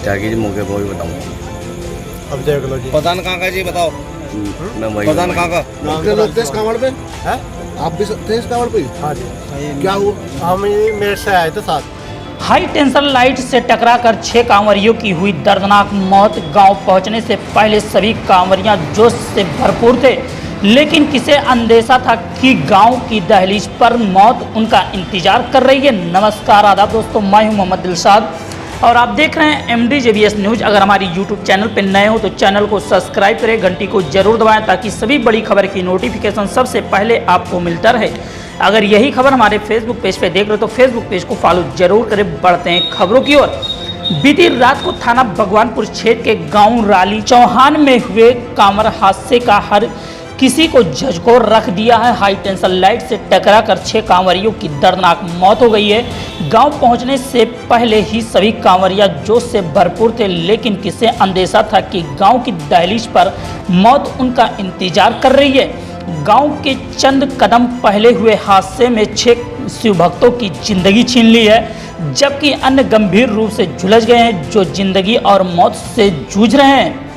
क्या कीजिए मौके पर ही बताऊँगा। अब देख लो जी। प्रधान कहाँ का जी बताओ, मैं वही प्रधान कहाँ का? आपके लोग थे इस कांवड़ पे? है? आप भी थे इस कांवड़ पे? हाँ जी। क्या हुआ? हम ये मेरे से आए थे साथ। हाई टेंशन लाइट से टकराकर 6 कांवरियों की हुई दर्दनाक मौत। गांव पहुंचने से पहले सभी कांवरियां जोश से भरपूर थे, लेकिन किसे अंदेशा था कि गांव की दहलीज पर मौत उनका इंतजार कर रही है। नमस्कार आदाब दोस्तों, मैं हूं मोहम्मद दिलशाद और आप देख रहे हैं MDJBS न्यूज़। अगर हमारी YouTube चैनल पर नए हो तो चैनल को सब्सक्राइब करें, घंटी को जरूर दबाएं ताकि सभी बड़ी खबर की नोटिफिकेशन सबसे पहले आपको मिलता रहे। अगर यही खबर हमारे फेसबुक पेज पे देख रहे हो तो फेसबुक पेज को फॉलो जरूर करें। बढ़ते हैं खबरों की ओर। बीती रात को थाना भगवानपुर क्षेत्र के गांव राली चौहान में हुए कांवर हादसे का हर किसी को झकझोर रख दिया है। हाई टेंशन लाइट से टकराकर 6 कांवरियों की दर्दनाक मौत हो गई है। गांव पहुंचने से पहले ही सभी कांवरिया जोश से भरपूर थे, लेकिन किसे अंदेशा था कि गांव की दहलीज पर मौत उनका इंतजार कर रही है। गांव के चंद कदम पहले हुए हादसे में 6 शिव भक्तों की जिंदगी छीन ली है, जबकि अन्य गंभीर रूप से झुलस गए हैं, जो जिंदगी और मौत से जूझ रहे हैं।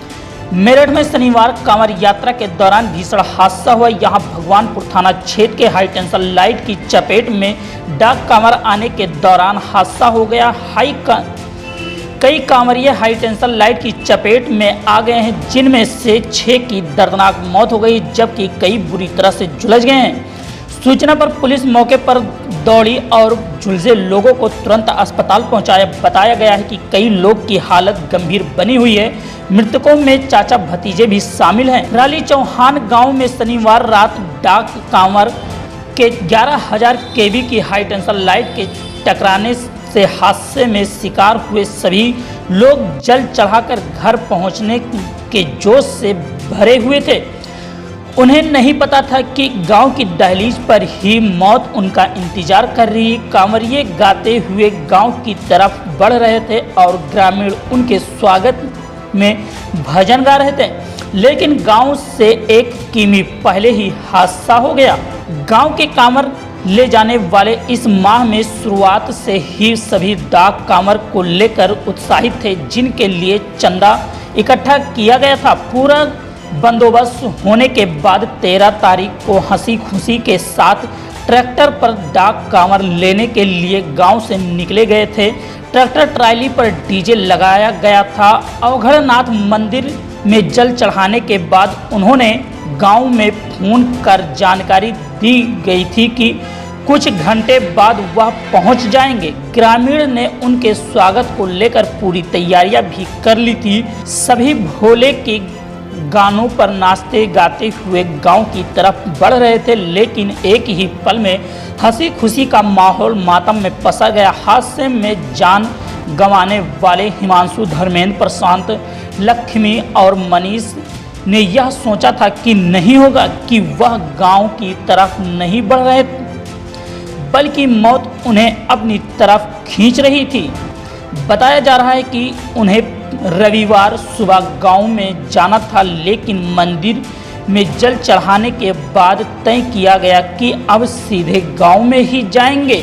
मेरठ में शनिवार कांवर यात्रा के दौरान भीषण हादसा हुआ। यहां भगवानपुर थाना क्षेत्र के हाई टेंशन लाइट की चपेट में डाक कांवर आने के दौरान हादसा हो गया। कई कांवरिये हाई टेंशन लाइट की चपेट में आ गए हैं, जिनमें से 6 की दर्दनाक मौत हो गई, जबकि कई बुरी तरह से झुलस गए हैं। सूचना पर पुलिस मौके पर दौड़ी और झुलसे लोगों को तुरंत अस्पताल पहुंचाया। बताया गया है कि कई लोग की हालत गंभीर बनी हुई है। मृतकों में चाचा भतीजे भी शामिल हैं। राली चौहान गांव में शनिवार रात डाक कांवर के 11,000 kV की हाई टेंशन लाइट के टकराने से हादसे में शिकार हुए सभी लोग जल चढ़ाकर घर पहुंचने के जोश से भरे हुए थे। उन्हें नहीं पता था कि गांव की दहलीज पर ही मौत उनका इंतजार कर रही। कांवरिये गाते हुए गांव की तरफ बढ़ रहे थे और ग्रामीण उनके स्वागत में भजन गा रहे थे, लेकिन गांव से 1 किमी पहले ही हादसा हो गया। गांव के कांवर ले जाने वाले इस माह में शुरुआत से ही सभी डाक कांवर को लेकर उत्साहित थे, जिनके लिए चंदा इकट्ठा किया गया था। पूरा बंदोबस्त होने के बाद 13 तारीख को हंसी खुशी के साथ ट्रैक्टर पर डाक कांवर लेने के लिए गांव से निकले गए थे। ट्रैक्टर ट्राली पर डीजे लगाया गया था। अवघड़नाथ मंदिर में जल चढ़ाने के बाद उन्होंने गांव में फोन कर जानकारी दी गई थी कि कुछ घंटे बाद वह पहुंच जाएंगे। ग्रामीण ने उनके स्वागत को लेकर पूरी तैयारियां भी कर ली थी। सभी भोले के गानों पर नाचते गाते हुए गांव की तरफ बढ़ रहे थे, लेकिन एक ही पल में हंसी खुशी का माहौल मातम में पसर गया। हादसे में जान गंवाने वाले हिमांशु, धर्मेंद्र, प्रशांत, लक्ष्मी और मनीष ने यह सोचा था कि नहीं होगा कि वह गांव की तरफ नहीं बढ़ रहे, बल्कि मौत उन्हें अपनी तरफ खींच रही थी। बताया जा रहा है कि उन्हें रविवार सुबह गांव में जाना था, लेकिन मंदिर में जल चढ़ाने के बाद तय किया गया कि अब सीधे गांव में ही जाएंगे।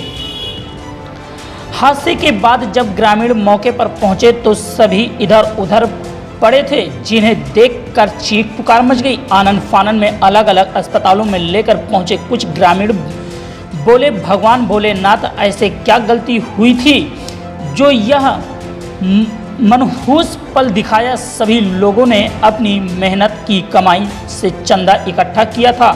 हादसे के बाद जब ग्रामीण मौके पर पहुंचे तो सभी इधर उधर पड़े थे, जिन्हें देखकर चीख पुकार मच गई। आनंद फानन में अलग अलग अस्पतालों में लेकर पहुंचे कुछ ग्रामीण बोले, भगवान भोलेनाथ, ऐसे क्या गलती हुई थी जो यह मनहूस पल दिखाया। सभी लोगों ने अपनी मेहनत की कमाई से चंदा इकट्ठा किया था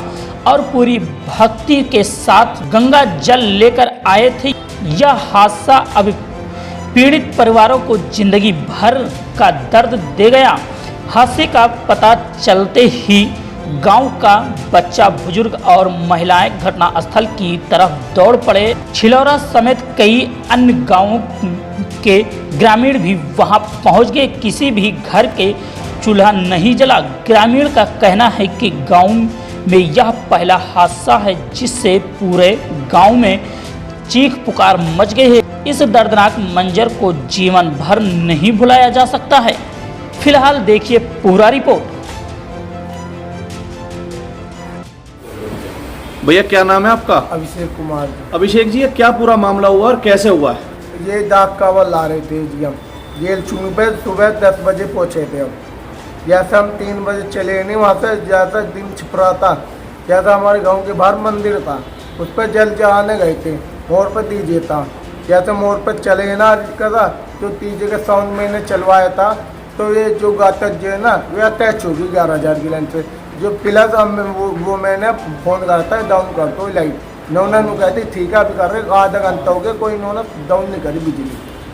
और पूरी भक्ति के साथ गंगा जल लेकर आए थे। यह हादसा अब पीड़ित परिवारों को जिंदगी भर का दर्द दे गया। हादसे का पता चलते ही गांव का बच्चा, बुजुर्ग और महिलाएं घटनास्थल की तरफ दौड़ पड़े। छिलौरा समेत कई अन्य गांवों के ग्रामीण भी वहां पहुंच गए। किसी भी घर के चूल्हा नहीं जला। ग्रामीण का कहना है कि गांव में यह पहला हादसा है जिससे पूरे गांव में चीख पुकार मच गई है। इस दर्दनाक मंजर को जीवन भर नहीं भुलाया जा सकता है। फिलहाल देखिए पूरा रिपोर्ट। भैया क्या नाम है आपका? अभिषेक कुमार। अभिषेक जी, ये क्या पूरा मामला हुआ और कैसे हुआ है? ये डाक कांवर ला रहे थे जी हम। जेल चून पे सुबह 10 बजे पहुँचे थे हम। जैसे हम 3 बजे चले नहीं वहाँ से, जैसा दिन छिप रहा था, जैसा हमारे गांव के बाहर मंदिर था उस पर जल चढ़ाने गए थे। मोड़ पर डीजे था, जैसे मोड़ पर चले ना करा तो डीजे के साउंड मैंने चलवाया था, तो ये जो गातक जो है ना वे अटैच होगी 11,000 की लाइन से। जो प्लस वो मैंने फोन करा था डाउन कर दो लाइट, उन्होंने कहती ठीक है अभी कर रहे, आधा घंटा हो गया कोई इन्होंने डाउन नहीं करी बिजली।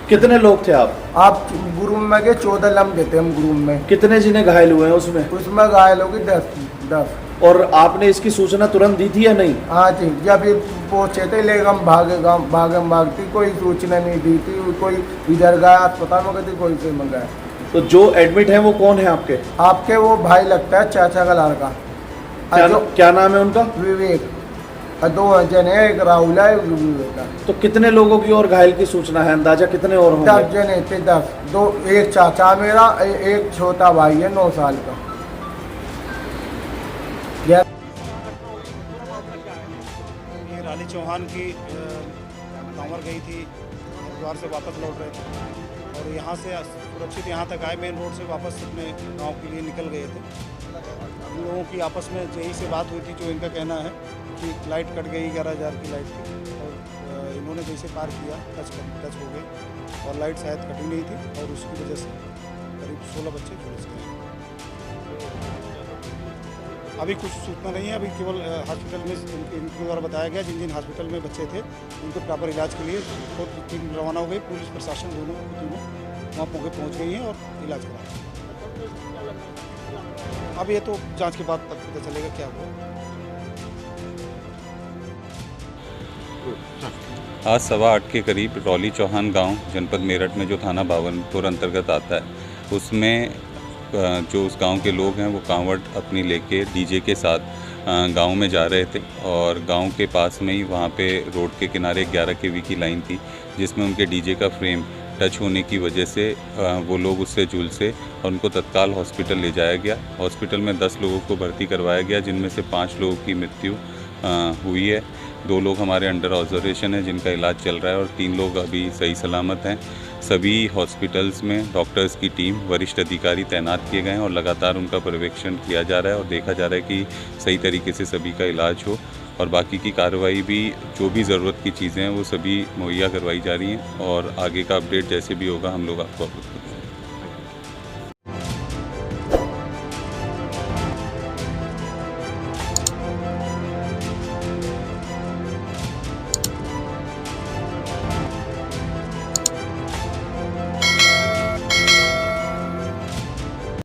कितने लोग थे आप ग्रुप में गए 14 लम देते हम ग्रुप में। कितने जिन्हें घायल हुए हैं उसमें घायल होगी 10। और आपने इसकी सूचना तुरंत दी थी या नहीं? हाँ जी, जब ये पहुँचे थे लेकिन हम भागती कोई सूचना नहीं दी थी, कोई इधर गया अस्पताल में गई, कोई से मंगाया। तो जो एडमिट है वो कौन है आपके? वो भाई लगता है, चाचा का लड़का। क्या नाम है उनका? विवेक। 2 जन है, एक राहुल है, एक विवेक है। तो कितने लोगों की और घायल की सूचना है, अंदाजा कितने और होंगे? 10 जने थे, 10। एक चाचा मेरा, एक छोटा भाई है 9 साल का। ये रानी चौहान की कांवर गई थी, हरिद्वार से वापस लौट रहे थे और यहाँ से सुरक्षित यहाँ तक आए, मेन रोड से वापस अपने गांव के लिए निकल गए थे। इन लोगों की आपस में यही से बात हुई थी, जो इनका कहना है कि लाइट कट गई 11,000 की लाइट थी और इन्होंने जैसे पार किया टच हो गए और लाइट शायद कटी नहीं थी और उसकी वजह से करीब 16 बच्चे झुलस गए। अभी कुछ सूचना नहीं है, अभी केवल हॉस्पिटल में इनके द्वारा बताया गया जिन हॉस्पिटल में बच्चे थे उनको प्रॉपर इलाज के लिए टीम रवाना हो गई। पुलिस प्रशासन दोनों वहाँ मौके पहुँच गई हैं और इलाज करा रहे हैं। अब ये तो जांच के बाद पता चलेगा क्या हुआ। आज 7:15 के करीब रौली चौहान गांव जनपद मेरठ में जो थाना बावनपुर अंतर्गत आता है, उसमें जो उस गांव के लोग हैं वो कांवड़ अपनी लेके डीजे के साथ गांव में जा रहे थे और गांव के पास में ही वहाँ पे रोड के किनारे 11 kV की लाइन थी, जिसमें उनके डीजे का फ्रेम टच होने की वजह से वो लोग उससे झुलसे और उनको तत्काल हॉस्पिटल ले जाया गया। हॉस्पिटल में 10 लोगों को भर्ती करवाया गया, जिनमें से 5 लोगों की मृत्यु हुई है। 2 लोग हमारे अंडर ऑब्जर्वेशन है जिनका इलाज चल रहा है और 3 लोग अभी सही सलामत हैं। सभी हॉस्पिटल्स में डॉक्टर्स की टीम, वरिष्ठ अधिकारी तैनात किए गए हैं और लगातार उनका पर्यवेक्षण किया जा रहा है और देखा जा रहा है कि सही तरीके से सभी का इलाज हो और बाकी की कार्रवाई भी, जो भी ज़रूरत की चीज़ें हैं वो सभी मुहैया करवाई जा रही हैं और आगे का अपडेट जैसे भी होगा हम लोग आपको